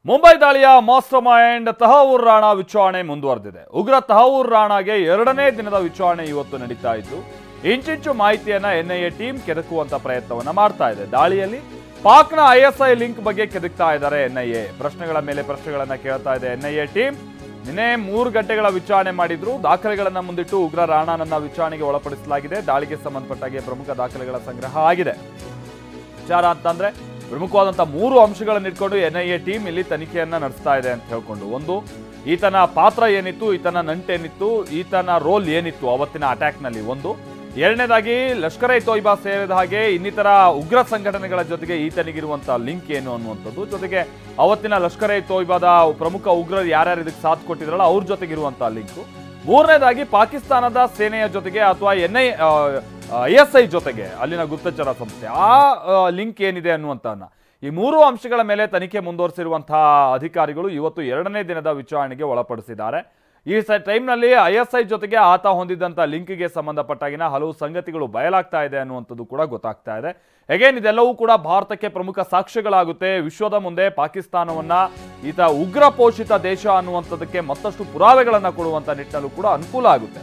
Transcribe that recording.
ಮುಂಬೈ ದಾಳಿಯ master mind Tahawwur Rana ವಿಚಾರಣೆ ಮುಂದುವರೆದಿದೆ. ಉಗ್ರ ತಹವೂರ್ ರಾಣಾಗೆ ಎರಡನೇ ದಿನದ ವಿಚಾರಣೆ ಇವತ್ತು ನಡೀತಾ ಇದ್ದು, ಇಂಚಿಂಚು ಮಾಹಿತಿಯನ್ನ ಎನ್ಐಎ ಟೀಮ್ ಕೆದಕುವಂತ ಪ್ರಯತ್ನವನ್ನ ಮಾಡ್ತಾ ಇದೆ. ದಾಳಿಯಲ್ಲಿ ಪಾಕ್ನ ಐಎಸ್ಐ ಲಿಂಕ್ ಬಗ್ಗೆ ಕೆದಕ್ತಾ ಇದ್ದಾರೆ ಎನ್ಐಎ. ಪ್ರಶ್ನೆಗಳ ಮೇಲೆ ಪ್ರಶ್ನೆಗಳನ್ನ ಕೇಳ್ತಾ ಇದೆ ಎನ್ಐಎ ಟೀಮ್. ನಿನ್ನೆ 3 ಗಂಟೆಗಳ ವಿಚಾರಣೆ ಮಾಡಿದ್ರು. ದಾಖಲೆಗಳನ್ನ ಮುಂದಿಟ್ಟು ಉಗ್ರ ರಾಣಾನನ್ನ ವಿಚಾರಣೆಗೆ ಒಳಪಡಿಸಲಾಗಿದೆ. ದಾಳಿಗೆ ಸಂಬಂಧಪಟ್ಟಾಗೆ ಪ್ರಮುಖ ದಾಖಲೆಗಳ ಸಂಗ್ರಹ ಆಗಿದೆ. ವಿಚಾರ ಅಂತಂದ್ರೆ ಪ್ರಮುಖವಾದಂತಹ 3 ಅಂಶಗಳನ್ನು ಇಟ್ಕೊಂಡು ಎನ್ಐಎ ಟೀಮ್ ಇಲ್ಲಿ ತನಿಖೆಯನ್ನ ನಡೆಸ್ತಾ ಇದೆ ಅಂತ ಹೇಳ್ಕೊಂಡು, ಒಂದು, ಈತನ ಪಾತ್ರ ಏನಿತ್ತು, ಈತನ ನಂಟೇನಿತ್ತು, ಈತನ ರೋಲ್ ಏನಿತ್ತು ಅವತ್ತಿನ ಅಟ್ಯಾಕ್ನಲ್ಲಿ ಒಂದು. ಎರಡನೇದಾಗಿ ಲಷ್ಕರ್ ಎ ತೊಯ್ಬಾ ಸೇರಿದ ಹಾಗೆ ಇನ್ನಿತರ ಉಗ್ರ ಸಂಘಟನೆಗಳ ಜೊತೆಗೆ ಈತನಿಗಿರುವಂತಹ ಲಿಂಕ್ ಏನು ಅನ್ನುವಂಥದ್ದು, ಜೊತೆಗೆ ಅವತ್ತಿನ ಲಷ್ಕರ್ ಎ ತೊಯ್ಬಾದ ಪ್ರಮುಖ ಉಗ್ರರು ಯಾರ್ಯಾರು ಇದಕ್ಕೆ ಸಾಥ್ ಕೊಟ್ಟಿದ್ರಲ್ಲ ಅವ್ರ ಜೊತೆಗಿರುವಂತಹ ಲಿಂಕು. ಮೂರನೇದಾಗಿ ಪಾಕಿಸ್ತಾನದ ಸೇನೆಯ ಜೊತೆಗೆ ಅಥವಾ ಐಎಸ್ಐ ಜೊತೆಗೆ ಅಲ್ಲಿನ ಗುಪ್ತಚರ ಸಂಸ್ಥೆ ಆ ಲಿಂಕ್ ಏನಿದೆ ಅನ್ನುವಂಥನ್ನ ಈ 3 ಅಂಶಗಳ ಮೇಲೆ ತನಿಖೆ ಮುಂದುವರಿಸಿರುವಂತಹ ಅಧಿಕಾರಿಗಳು ಇವತ್ತು ಎರಡನೇ ದಿನದ ವಿಚಾರಣೆಗೆ ಒಳಪಡಿಸಿದ್ದಾರೆ. ಈ ಟೈಮ್ನಲ್ಲಿ ಐಎಸ್ಐ ಜೊತೆಗೆ ಆತ ಹೊಂದಿದ್ದಂಥ ಲಿಂಕ್ಗೆ ಸಂಬಂಧಪಟ್ಟಾಗಿನ ಹಲವು ಸಂಗತಿಗಳು ಬಯಲಾಗ್ತಾ ಇದೆ ಅನ್ನುವಂಥದ್ದು ಕೂಡ ಗೊತ್ತಾಗ್ತಾ ಇದೆ. ಅಗೇನ್ ಇದೆಲ್ಲವೂ ಕೂಡ ಭಾರತಕ್ಕೆ ಪ್ರಮುಖ ಸಾಕ್ಷ್ಯಗಳಾಗುತ್ತೆ. ವಿಶ್ವದ ಮುಂದೆ ಪಾಕಿಸ್ತಾನವನ್ನ ಈತ ಉಗ್ರ ಪೋಷಿತ ದೇಶ ಅನ್ನುವಂಥದ್ದಕ್ಕೆ ಮತ್ತಷ್ಟು ಪುರಾವೆಗಳನ್ನು ಕೊಡುವಂಥ ನಿಟ್ಟಿನಲ್ಲೂ ಕೂಡ ಅನುಕೂಲ ಆಗುತ್ತೆ.